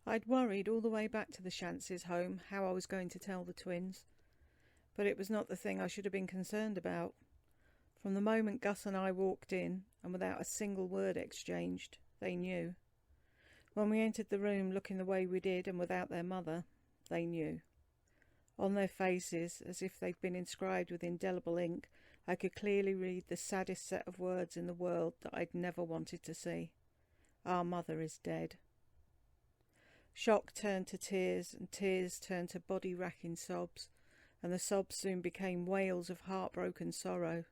I'd worried all the way back to the Shantzes' home how I was going to tell the twins, but it was not the thing I should have been concerned about. From the moment Gus and I walked in, and without a single word exchanged, they knew. When we entered the room looking the way we did and without their mother, they knew. On their faces, as if they'd been inscribed with indelible ink, I could clearly read the saddest set of words in the world that I'd never wanted to see. Our mother is dead. Shock turned to tears, and tears turned to body-racking sobs, and the sobs soon became wails of heartbroken sorrow.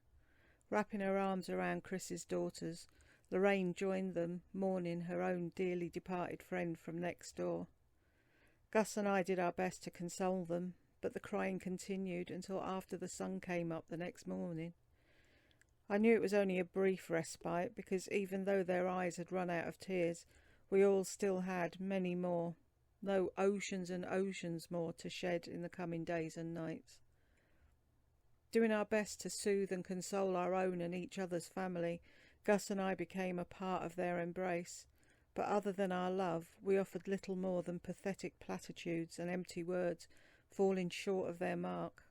Wrapping her arms around Chris's daughters, Lorraine joined them, mourning her own dearly departed friend from next door. Gus and I did our best to console them, but the crying continued until after the sun came up the next morning. I knew it was only a brief respite, because even though their eyes had run out of tears, we all still had many more, no, oceans and oceans more to shed in the coming days and nights. Doing our best to soothe and console our own and each other's family, Gus and I became a part of their embrace, but other than our love, we offered little more than pathetic platitudes and empty words, falling short of their mark.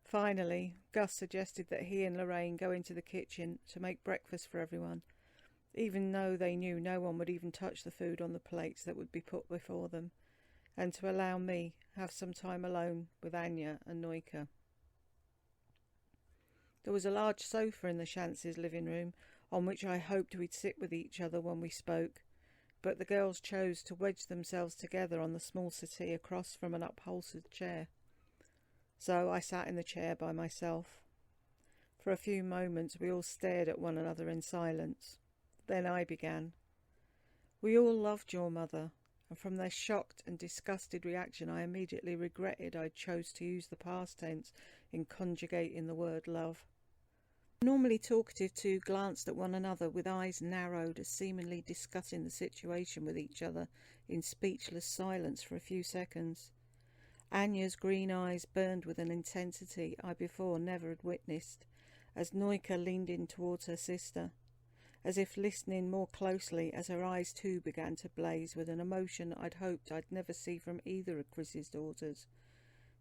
Finally, Gus suggested that he and Lorraine go into the kitchen to make breakfast for everyone, even though they knew no one would even touch the food on the plates that would be put before them, and to allow me have some time alone with Anya and Noika. There was a large sofa in the Shantzes' living room on which I hoped we'd sit with each other when we spoke, but the girls chose to wedge themselves together on the small settee across from an upholstered chair. So I sat in the chair by myself. For a few moments we all stared at one another in silence. Then I began. We all loved your mother, and from their shocked and disgusted reaction I immediately regretted I chose to use the past tense in conjugating the word love. The normally talkative two glanced at one another with eyes narrowed as seemingly discussing the situation with each other in speechless silence for a few seconds. Anya's green eyes burned with an intensity I before never had witnessed, as Noika leaned in towards her sister, as if listening more closely as her eyes too began to blaze with an emotion I'd hoped I'd never see from either of Chris's daughters.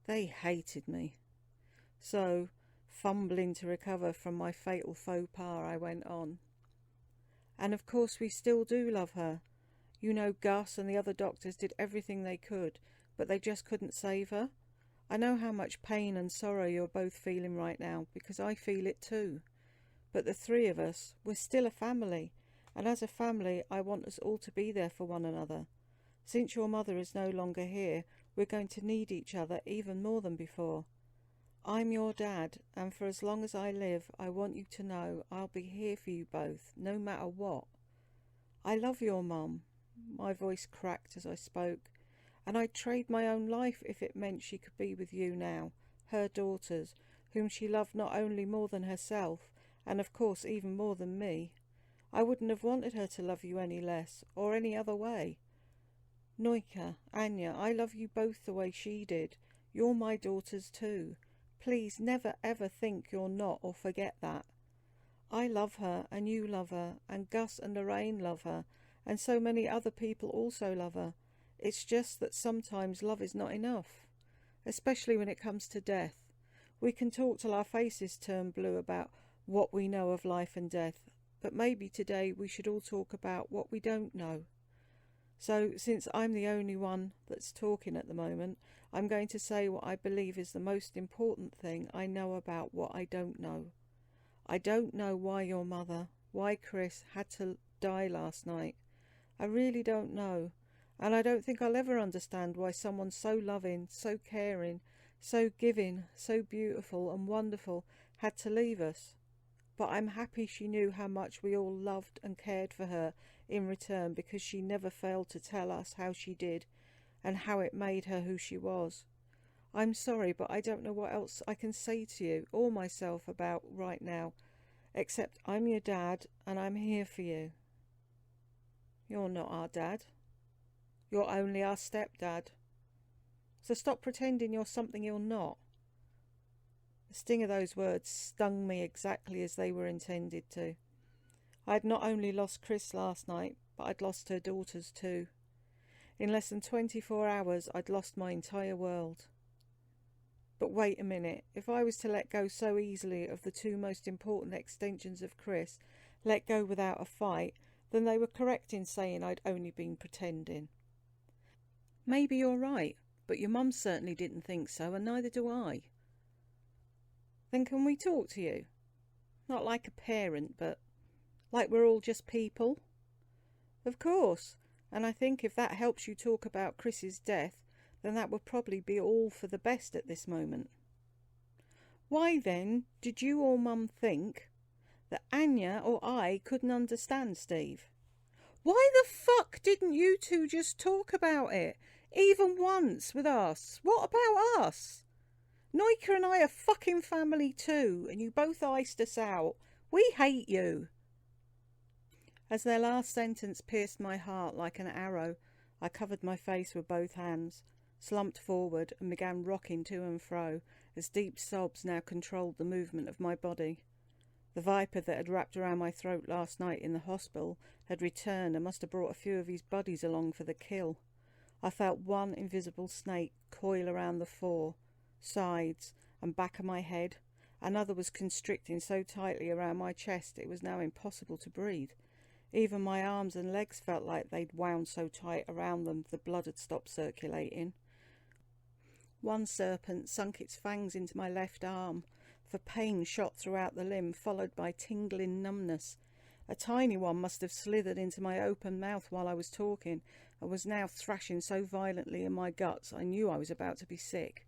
They hated me. So, fumbling to recover from my fatal faux pas, I went on. And of course we still do love her. You know, Gus and the other doctors did everything they could, but they just couldn't save her. I know how much pain and sorrow you're both feeling right now, because I feel it too. But the three of us, we're still a family, and as a family I want us all to be there for one another. Since your mother is no longer here, we're going to need each other even more than before. I'm your dad, and for as long as I live, I want you to know I'll be here for you both, no matter what. I love your mum. My voice cracked as I spoke, and I'd trade my own life if it meant she could be with you now, her daughters, whom she loved not only more than herself, and of course even more than me. I wouldn't have wanted her to love you any less, or any other way. Noika, Anya, I love you both the way she did. You're my daughters too. Please never ever think you're not, or forget that. I love her, and you love her, and Gus and Lorraine love her, and so many other people also love her. It's just that sometimes love is not enough, especially when it comes to death. We can talk till our faces turn blue about what we know of life and death, but maybe today we should all talk about what we don't know. So, since I'm the only one that's talking at the moment, I'm going to say what I believe is the most important thing I know about what I don't know. I don't know why your mother, why Chris, had to die last night. I really don't know, and I don't think I'll ever understand why someone so loving, so caring, so giving, so beautiful and wonderful had to leave us. But I'm happy she knew how much we all loved and cared for her in return, because she never failed to tell us how she did and how it made her who she was. I'm sorry, but I don't know what else I can say to you or myself about right now, except I'm your dad and I'm here for you. You're not our dad. You're only our stepdad. So stop pretending you're something you're not. The sting of those words stung me exactly as they were intended to. I had not only lost Chris last night, but I'd lost her daughters too. In less than 24 hours, I'd lost my entire world. But wait a minute, if I was to let go so easily of the two most important extensions of Chris, let go without a fight, then they were correct in saying I'd only been pretending. Maybe you're right, but your mum certainly didn't think so, and neither do I. Then can we talk to you? Not like a parent, but like we're all just people? Of course, and I think if that helps you talk about Chris's death, then that would probably be all for the best at this moment. Why then did you or Mum think that Anya or I couldn't understand Steve? Why the fuck didn't you two just talk about it? Even once with us? What about us? Noika and I are fucking family too, and you both iced us out. We hate you. As their last sentence pierced my heart like an arrow, I covered my face with both hands, slumped forward and began rocking to and fro as deep sobs now controlled the movement of my body. The viper that had wrapped around my throat last night in the hospital had returned and must have brought a few of his buddies along for the kill. I felt one invisible snake coil around the fore, sides and back of my head. Another was constricting so tightly around my chest it was now impossible to breathe. Even my arms and legs felt like they'd wound so tight around them the blood had stopped circulating. One serpent sunk its fangs into my left arm, for pain shot throughout the limb, followed by tingling numbness. A tiny one must have slithered into my open mouth while I was talking, and was now thrashing so violently in my guts I knew I was about to be sick.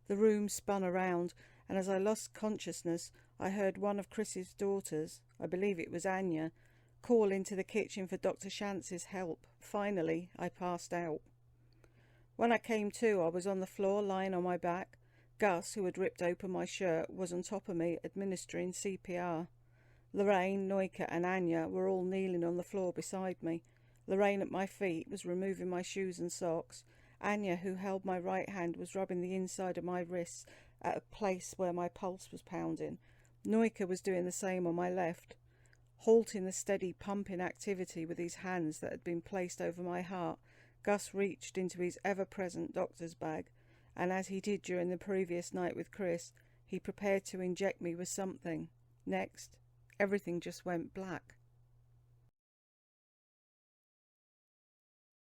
The room spun around, and as I lost consciousness, I heard one of Chris's daughters, I believe it was Anya, call into the kitchen for Dr. Shantz's help. Finally, I passed out. When I came to, I was on the floor, lying on my back. Gus, who had ripped open my shirt, was on top of me, administering CPR. Lorraine, Noika and Anya were all kneeling on the floor beside me. Lorraine at my feet was removing my shoes and socks. Anya, who held my right hand, was rubbing the inside of my wrists at a place where my pulse was pounding. Noika was doing the same on my left, halting the steady pumping activity with his hands that had been placed over my heart. Gus reached into his ever-present doctor's bag, and as he did during the previous night with Chris, he prepared to inject me with something. Next, everything just went black.